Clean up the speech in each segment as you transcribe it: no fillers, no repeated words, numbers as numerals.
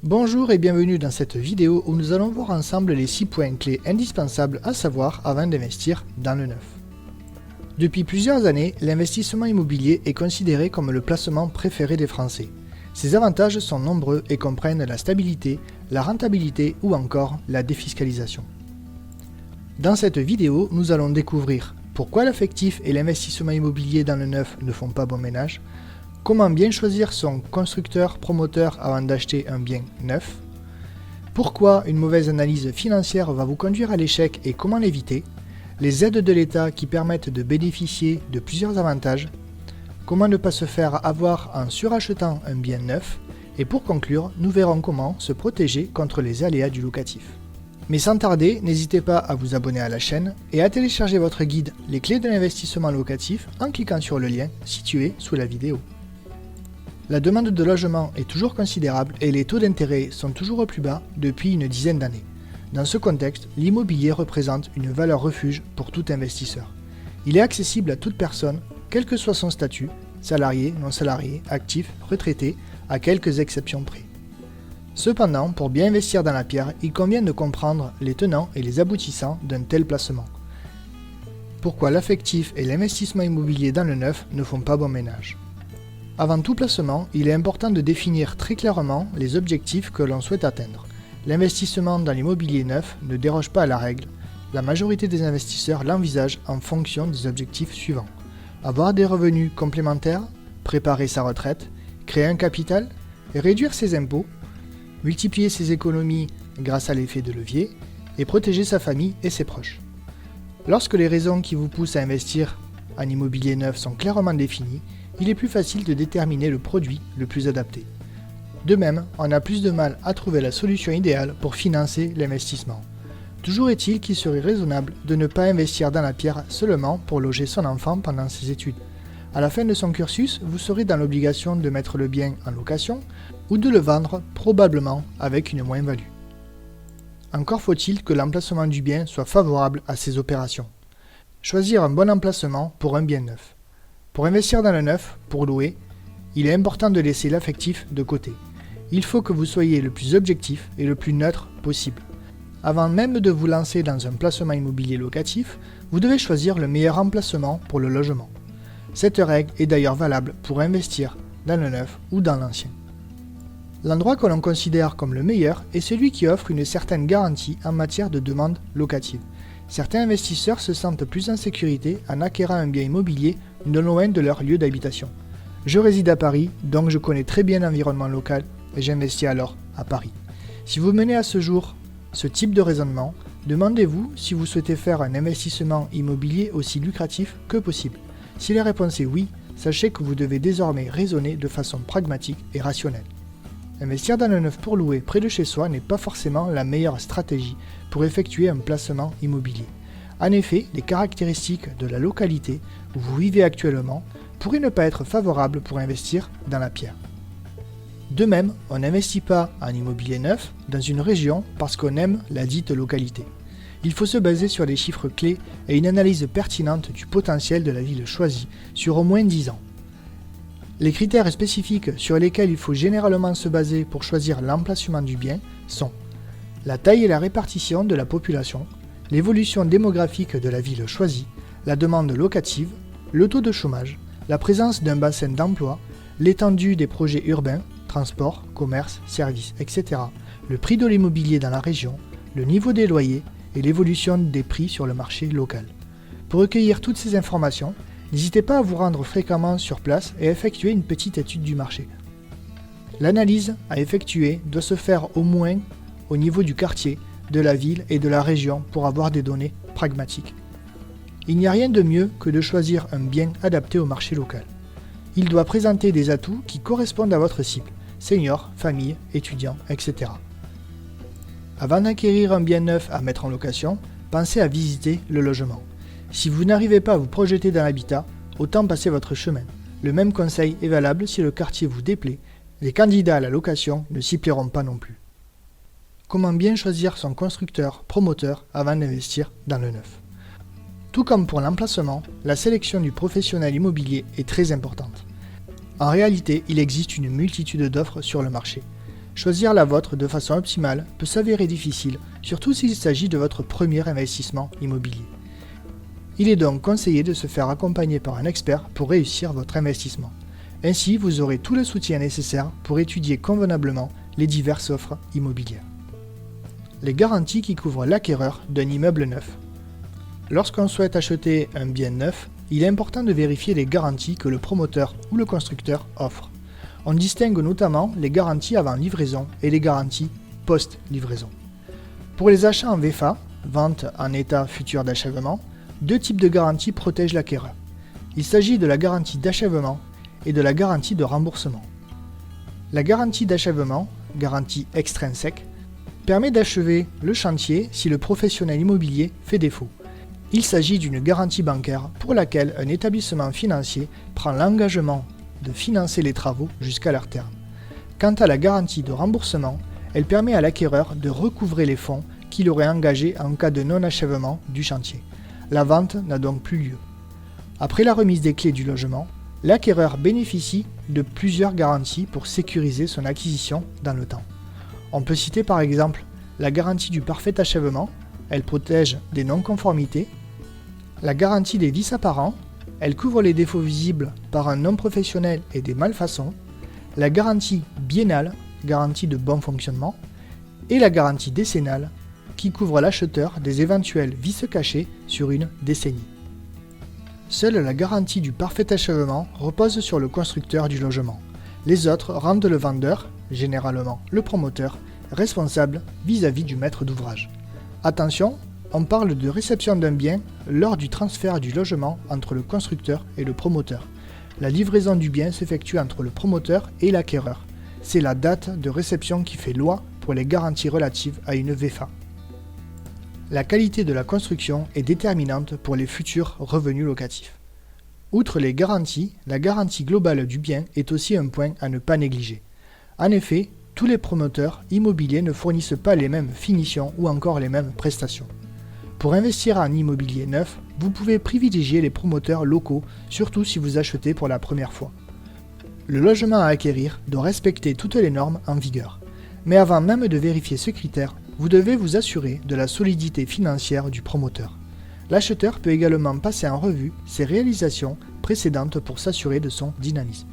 Bonjour et bienvenue dans cette vidéo où nous allons voir ensemble les 6 points clés indispensables à savoir avant d'investir dans le neuf. Depuis plusieurs années, l'investissement immobilier est considéré comme le placement préféré des Français. Ses avantages sont nombreux et comprennent la stabilité, la rentabilité ou encore la défiscalisation. Dans cette vidéo, nous allons découvrir pourquoi l'affectif et l'investissement immobilier dans le neuf ne font pas bon ménage, comment bien choisir son constructeur-promoteur avant d'acheter un bien neuf, pourquoi une mauvaise analyse financière va vous conduire à l'échec et comment l'éviter, les aides de l'État qui permettent de bénéficier de plusieurs avantages, comment ne pas se faire avoir en surachetant un bien neuf, et pour conclure, nous verrons comment se protéger contre les aléas du locatif. Mais sans tarder, n'hésitez pas à vous abonner à la chaîne et à télécharger votre guide « Les clés de l'investissement locatif » en cliquant sur le lien situé sous la vidéo. La demande de logement est toujours considérable et les taux d'intérêt sont toujours au plus bas depuis une dizaine d'années. Dans ce contexte, l'immobilier représente une valeur refuge pour tout investisseur. Il est accessible à toute personne, quel que soit son statut, salarié, non salarié, actif, retraité, à quelques exceptions près. Cependant, pour bien investir dans la pierre, il convient de comprendre les tenants et les aboutissants d'un tel placement. Pourquoi l'affectif et l'investissement immobilier dans le neuf ne font pas bon ménage. Avant tout placement, il est important de définir très clairement les objectifs que l'on souhaite atteindre. L'investissement dans l'immobilier neuf ne déroge pas à la règle. La majorité des investisseurs l'envisagent en fonction des objectifs suivants. Avoir des revenus complémentaires, préparer sa retraite, créer un capital, réduire ses impôts, multiplier ses économies grâce à l'effet de levier et protéger sa famille et ses proches. Lorsque les raisons qui vous poussent à investir en immobilier neuf sont clairement définies, il est plus facile de déterminer le produit le plus adapté. De même, on a plus de mal à trouver la solution idéale pour financer l'investissement. Toujours est-il qu'il serait raisonnable de ne pas investir dans la pierre seulement pour loger son enfant pendant ses études. À la fin de son cursus, vous serez dans l'obligation de mettre le bien en location ou de le vendre probablement avec une moins-value. Encore faut-il que l'emplacement du bien soit favorable à ces opérations. Choisir un bon emplacement pour un bien neuf. Pour investir dans le neuf, pour louer, il est important de laisser l'affectif de côté. Il faut que vous soyez le plus objectif et le plus neutre possible. Avant même de vous lancer dans un placement immobilier locatif, vous devez choisir le meilleur emplacement pour le logement. Cette règle est d'ailleurs valable pour investir dans le neuf ou dans l'ancien. L'endroit que l'on considère comme le meilleur est celui qui offre une certaine garantie en matière de demande locative. Certains investisseurs se sentent plus en sécurité en acquérant un bien immobilier non loin de leur lieu d'habitation. Je réside à Paris, donc je connais très bien l'environnement local et j'investis alors à Paris. Si vous menez à ce jour ce type de raisonnement, demandez-vous si vous souhaitez faire un investissement immobilier aussi lucratif que possible. Si la réponse est oui, sachez que vous devez désormais raisonner de façon pragmatique et rationnelle. Investir dans le neuf pour louer près de chez soi n'est pas forcément la meilleure stratégie pour effectuer un placement immobilier. En effet, les caractéristiques de la localité où vous vivez actuellement pourraient ne pas être favorables pour investir dans la pierre. De même, on n'investit pas en immobilier neuf dans une région parce qu'on aime la dite localité. Il faut se baser sur des chiffres clés et une analyse pertinente du potentiel de la ville choisie sur au moins 10 ans. Les critères spécifiques sur lesquels il faut généralement se baser pour choisir l'emplacement du bien sont la taille et la répartition de la population, l'évolution démographique de la ville choisie, la demande locative, le taux de chômage, la présence d'un bassin d'emploi, l'étendue des projets urbains, transport, commerce, services, etc., le prix de l'immobilier dans la région, le niveau des loyers et l'évolution des prix sur le marché local. Pour recueillir toutes ces informations, n'hésitez pas à vous rendre fréquemment sur place et à effectuer une petite étude du marché. L'analyse à effectuer doit se faire au moins au niveau du quartier, de la ville et de la région pour avoir des données pragmatiques. Il n'y a rien de mieux que de choisir un bien adapté au marché local. Il doit présenter des atouts qui correspondent à votre cible, seniors, famille, étudiants, etc. Avant d'acquérir un bien neuf à mettre en location, pensez à visiter le logement. Si vous n'arrivez pas à vous projeter dans l'habitat, autant passer votre chemin. Le même conseil est valable si le quartier vous déplaît. Les candidats à la location ne s'y plairont pas non plus. Comment bien choisir son constructeur, promoteur avant d'investir dans le neuf. Tout comme pour l'emplacement, la sélection du professionnel immobilier est très importante. En réalité, il existe une multitude d'offres sur le marché. Choisir la vôtre de façon optimale peut s'avérer difficile, surtout s'il s'agit de votre premier investissement immobilier. Il est donc conseillé de se faire accompagner par un expert pour réussir votre investissement. Ainsi, vous aurez tout le soutien nécessaire pour étudier convenablement les diverses offres immobilières. Les garanties qui couvrent l'acquéreur d'un immeuble neuf. Lorsqu'on souhaite acheter un bien neuf, il est important de vérifier les garanties que le promoteur ou le constructeur offre. On distingue notamment les garanties avant livraison et les garanties post-livraison. Pour les achats en VFA, vente en état futur d'achèvement, deux types de garanties protègent l'acquéreur. Il s'agit de la garantie d'achèvement et de la garantie de remboursement. La garantie d'achèvement, garantie extrinsèque, permet d'achever le chantier si le professionnel immobilier fait défaut. Il s'agit d'une garantie bancaire pour laquelle un établissement financier prend l'engagement de financer les travaux jusqu'à leur terme. Quant à la garantie de remboursement, elle permet à l'acquéreur de recouvrer les fonds qu'il aurait engagés en cas de non-achèvement du chantier. La vente n'a donc plus lieu. Après la remise des clés du logement, l'acquéreur bénéficie de plusieurs garanties pour sécuriser son acquisition dans le temps. On peut citer par exemple la garantie du parfait achèvement, elle protège des non-conformités, la garantie des vices apparents, elle couvre les défauts visibles par un non-professionnel et des malfaçons, la garantie biennale, garantie de bon fonctionnement, et la garantie décennale, qui couvre l'acheteur des éventuels vices cachés sur une décennie. Seule la garantie du parfait achèvement repose sur le constructeur du logement. Les autres rendent le vendeur, généralement le promoteur, responsable vis-à-vis du maître d'ouvrage. Attention, on parle de réception d'un bien lors du transfert du logement entre le constructeur et le promoteur. La livraison du bien s'effectue entre le promoteur et l'acquéreur. C'est la date de réception qui fait loi pour les garanties relatives à une VFA. La qualité de la construction est déterminante pour les futurs revenus locatifs. Outre les garanties, la garantie globale du bien est aussi un point à ne pas négliger. En effet, tous les promoteurs immobiliers ne fournissent pas les mêmes finitions ou encore les mêmes prestations. Pour investir en immobilier neuf, vous pouvez privilégier les promoteurs locaux, surtout si vous achetez pour la première fois. Le logement à acquérir doit respecter toutes les normes en vigueur. Mais avant même de vérifier ce critère, vous devez vous assurer de la solidité financière du promoteur. L'acheteur peut également passer en revue ses réalisations précédentes pour s'assurer de son dynamisme.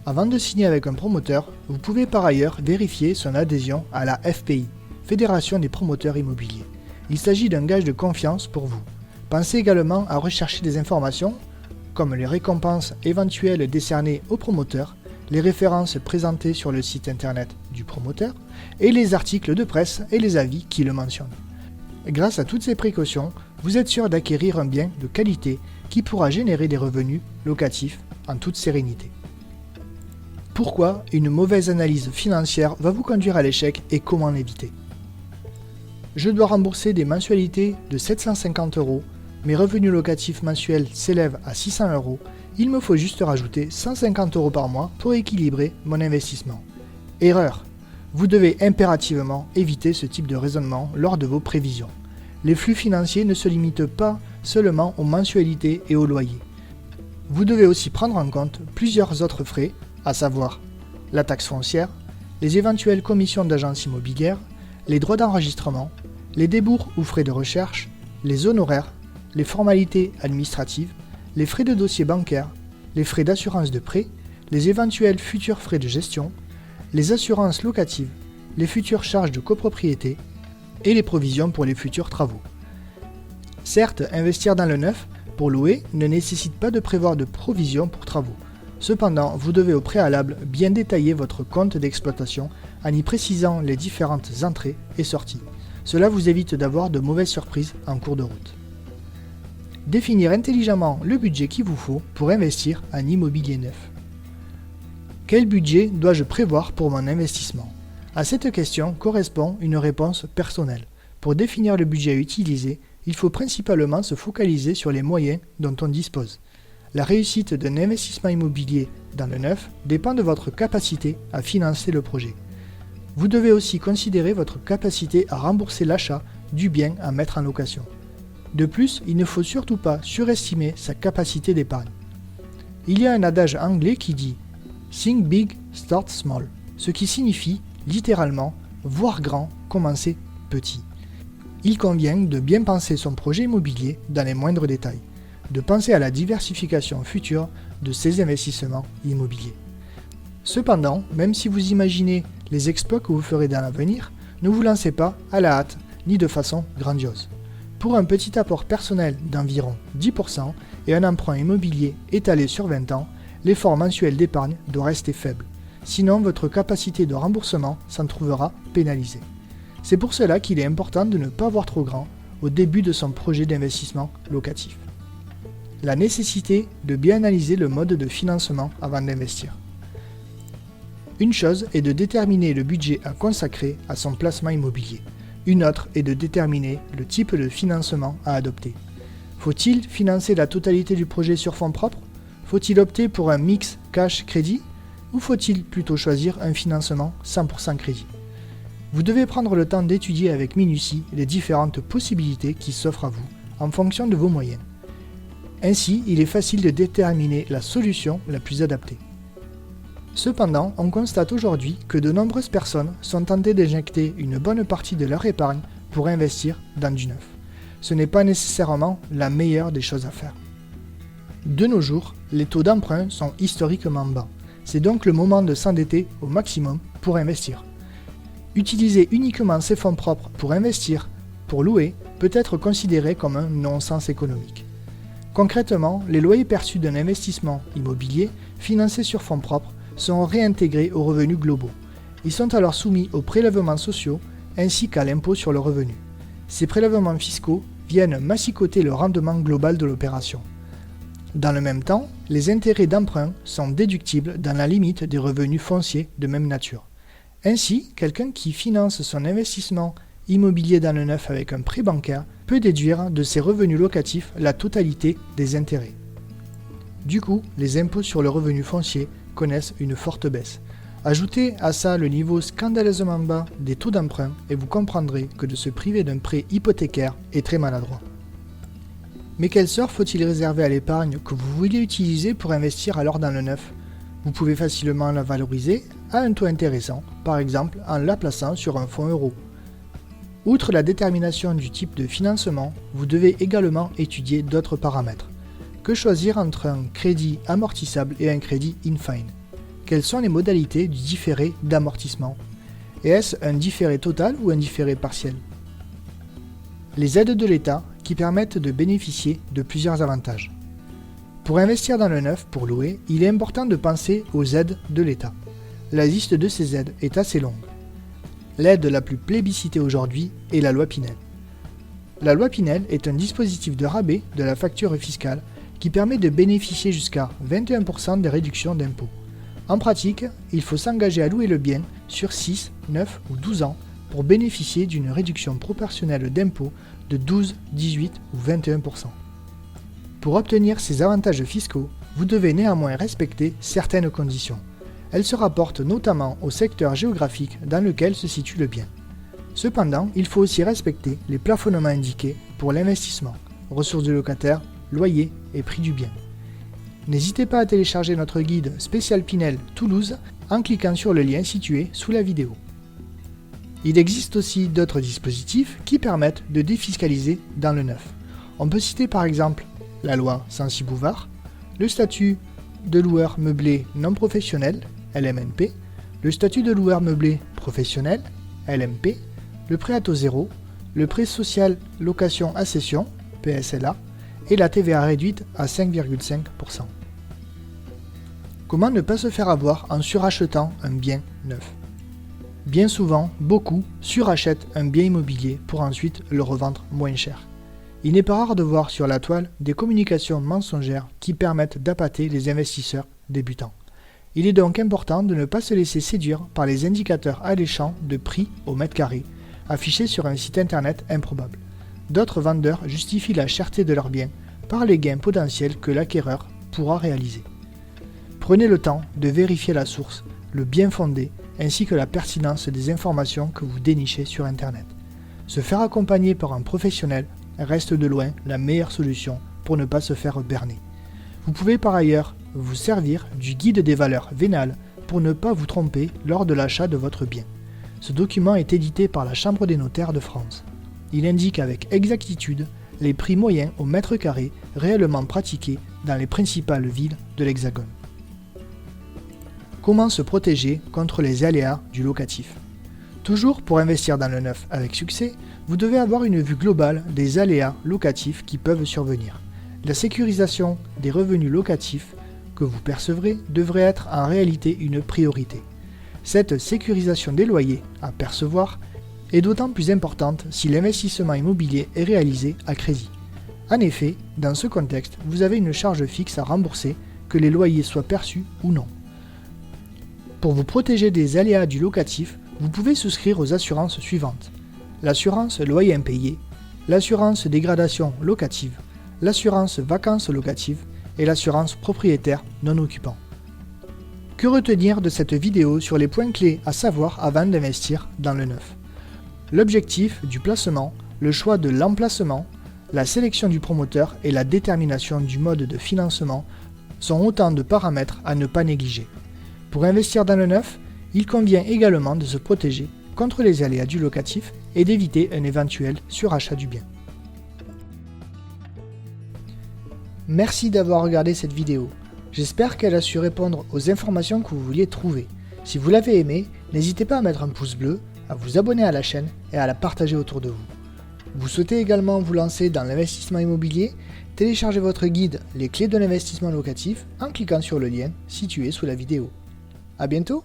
Avant de signer avec un promoteur, vous pouvez par ailleurs vérifier son adhésion à la FPI, Fédération des promoteurs immobiliers. Il s'agit d'un gage de confiance pour vous. Pensez également à rechercher des informations comme les récompenses éventuelles décernées aux promoteurs, les références présentées sur le site internet du promoteur et les articles de presse et les avis qui le mentionnent. Grâce à toutes ces précautions, vous êtes sûr d'acquérir un bien de qualité qui pourra générer des revenus locatifs en toute sérénité. Pourquoi une mauvaise analyse financière va vous conduire à l'échec et comment l'éviter? Je dois rembourser des mensualités de 750 €, mes revenus locatifs mensuels s'élèvent à 600 €, il me faut juste rajouter 150 € par mois pour équilibrer mon investissement. Erreur! Vous devez impérativement éviter ce type de raisonnement lors de vos prévisions. Les flux financiers ne se limitent pas seulement aux mensualités et aux loyers. Vous devez aussi prendre en compte plusieurs autres frais, à savoir la taxe foncière, les éventuelles commissions d'agence immobilière, les droits d'enregistrement, les débours ou frais de recherche, les honoraires, les formalités administratives, les frais de dossier bancaire, les frais d'assurance de prêt, les éventuels futurs frais de gestion, les assurances locatives, les futures charges de copropriété et les provisions pour les futurs travaux. Certes, investir dans le neuf pour louer ne nécessite pas de prévoir de provisions pour travaux. Cependant, vous devez au préalable bien détailler votre compte d'exploitation en y précisant les différentes entrées et sorties. Cela vous évite d'avoir de mauvaises surprises en cours de route. Définir intelligemment le budget qu'il vous faut pour investir en immobilier neuf. Quel budget dois-je prévoir pour mon investissement? À cette question correspond une réponse personnelle. Pour définir le budget à utiliser, il faut principalement se focaliser sur les moyens dont on dispose. La réussite d'un investissement immobilier dans le neuf dépend de votre capacité à financer le projet. Vous devez aussi considérer votre capacité à rembourser l'achat du bien à mettre en location. De plus, il ne faut surtout pas surestimer sa capacité d'épargne. Il y a un adage anglais qui dit « Think big, start small », ce qui signifie littéralement, voir grand, commencer petit. Il convient de bien penser son projet immobilier dans les moindres détails, de penser à la diversification future de ses investissements immobiliers. Cependant, même si vous imaginez les exploits que vous ferez dans l'avenir, ne vous lancez pas à la hâte ni de façon grandiose. Pour un petit apport personnel d'environ 10% et un emprunt immobilier étalé sur 20 ans, l'effort mensuel d'épargne doit rester faible. Sinon, votre capacité de remboursement s'en trouvera pénalisée. C'est pour cela qu'il est important de ne pas voir trop grand au début de son projet d'investissement locatif. La nécessité de bien analyser le mode de financement avant d'investir. Une chose est de déterminer le budget à consacrer à son placement immobilier. Une autre est de déterminer le type de financement à adopter. Faut-il financer la totalité du projet sur fonds propres? Faut-il opter pour un mix cash-crédit? Ou faut-il plutôt choisir un financement 100% crédit? Vous devez prendre le temps d'étudier avec minutie les différentes possibilités qui s'offrent à vous en fonction de vos moyens. Ainsi, il est facile de déterminer la solution la plus adaptée. Cependant, on constate aujourd'hui que de nombreuses personnes sont tentées d'injecter une bonne partie de leur épargne pour investir dans du neuf. Ce n'est pas nécessairement la meilleure des choses à faire. De nos jours, les taux d'emprunt sont historiquement bas. C'est donc le moment de s'endetter au maximum pour investir. Utiliser uniquement ses fonds propres pour investir, pour louer, peut être considéré comme un non-sens économique. Concrètement, les loyers perçus d'un investissement immobilier financé sur fonds propres sont réintégrés aux revenus globaux. Ils sont alors soumis aux prélèvements sociaux ainsi qu'à l'impôt sur le revenu. Ces prélèvements fiscaux viennent massicoter le rendement global de l'opération. Dans le même temps, les intérêts d'emprunt sont déductibles dans la limite des revenus fonciers de même nature. Ainsi, quelqu'un qui finance son investissement immobilier dans le neuf avec un prêt bancaire peut déduire de ses revenus locatifs la totalité des intérêts. Du coup, les impôts sur le revenu foncier connaissent une forte baisse. Ajoutez à ça le niveau scandaleusement bas des taux d'emprunt et vous comprendrez que de se priver d'un prêt hypothécaire est très maladroit. Mais quelle sort faut-il réserver à l'épargne que vous vouliez utiliser pour investir alors dans le neuf? Vous pouvez facilement la valoriser à un taux intéressant, par exemple en la plaçant sur un fonds euro. Outre la détermination du type de financement, vous devez également étudier d'autres paramètres. Que choisir entre un crédit amortissable et un crédit in-fine? Quelles sont les modalités du différé d'amortissement? Et est-ce un différé total ou un différé partiel? Les aides de l'État qui permettent de bénéficier de plusieurs avantages. Pour investir dans le neuf pour louer, il est important de penser aux aides de l'État. La liste de ces aides est assez longue. L'aide la plus plébiscitée aujourd'hui est la loi Pinel. La loi Pinel est un dispositif de rabais de la facture fiscale qui permet de bénéficier jusqu'à 21% de réduction d'impôts. En pratique, il faut s'engager à louer le bien sur 6, 9 ou 12 ans pour bénéficier d'une réduction proportionnelle d'impôts de 12, 18 ou 21%. Pour obtenir ces avantages fiscaux, vous devez néanmoins respecter certaines conditions. Elles se rapportent notamment au secteur géographique dans lequel se situe le bien. Cependant, il faut aussi respecter les plafonnements indiqués pour l'investissement, ressources du locataire, loyer et prix du bien. N'hésitez pas à télécharger notre guide spécial Pinel Toulouse en cliquant sur le lien situé sous la vidéo. Il existe aussi d'autres dispositifs qui permettent de défiscaliser dans le neuf. On peut citer par exemple la loi Censi-Bouvard, le statut de loueur meublé non professionnel, LMNP, le statut de loueur meublé professionnel, LMP, le prêt à taux zéro, le prêt social location accession, PSLA, et la TVA réduite à 5,5%. Comment ne pas se faire avoir en surachetant un bien neuf? Bien souvent, beaucoup surachètent un bien immobilier pour ensuite le revendre moins cher. Il n'est pas rare de voir sur la toile des communications mensongères qui permettent d'appâter les investisseurs débutants. Il est donc important de ne pas se laisser séduire par les indicateurs alléchants de prix au mètre carré affichés sur un site internet improbable. D'autres vendeurs justifient la cherté de leurs biens par les gains potentiels que l'acquéreur pourra réaliser. Prenez le temps de vérifier la source, le bien fondé, ainsi que la pertinence des informations que vous dénichez sur internet. Se faire accompagner par un professionnel reste de loin la meilleure solution pour ne pas se faire berner. Vous pouvez par ailleurs vous servir du guide des valeurs vénales pour ne pas vous tromper lors de l'achat de votre bien. Ce document est édité par la Chambre des notaires de France. Il indique avec exactitude les prix moyens au mètre carré réellement pratiqués dans les principales villes de l'Hexagone. Comment se protéger contre les aléas du locatif? Toujours pour investir dans le neuf avec succès, vous devez avoir une vue globale des aléas locatifs qui peuvent survenir. La sécurisation des revenus locatifs que vous percevrez devrait être en réalité une priorité. Cette sécurisation des loyers à percevoir est d'autant plus importante si l'investissement immobilier est réalisé à crédit. En effet, dans ce contexte, vous avez une charge fixe à rembourser, que les loyers soient perçus ou non. Pour vous protéger des aléas du locatif, vous pouvez souscrire aux assurances suivantes: l'assurance loyer impayé, l'assurance dégradation locative, l'assurance vacances locatives et l'assurance propriétaire non occupant. Que retenir de cette vidéo sur les points clés à savoir avant d'investir dans le neuf? L'objectif du placement, le choix de l'emplacement, la sélection du promoteur et la détermination du mode de financement sont autant de paramètres à ne pas négliger. Pour investir dans le neuf, il convient également de se protéger contre les aléas du locatif et d'éviter un éventuel surachat du bien. Merci d'avoir regardé cette vidéo. J'espère qu'elle a su répondre aux informations que vous vouliez trouver. Si vous l'avez aimé, n'hésitez pas à mettre un pouce bleu, à vous abonner à la chaîne et à la partager autour de vous. Vous souhaitez également vous lancer dans l'investissement immobilier? Téléchargez votre guide « Les clés de l'investissement locatif » en cliquant sur le lien situé sous la vidéo. À bientôt!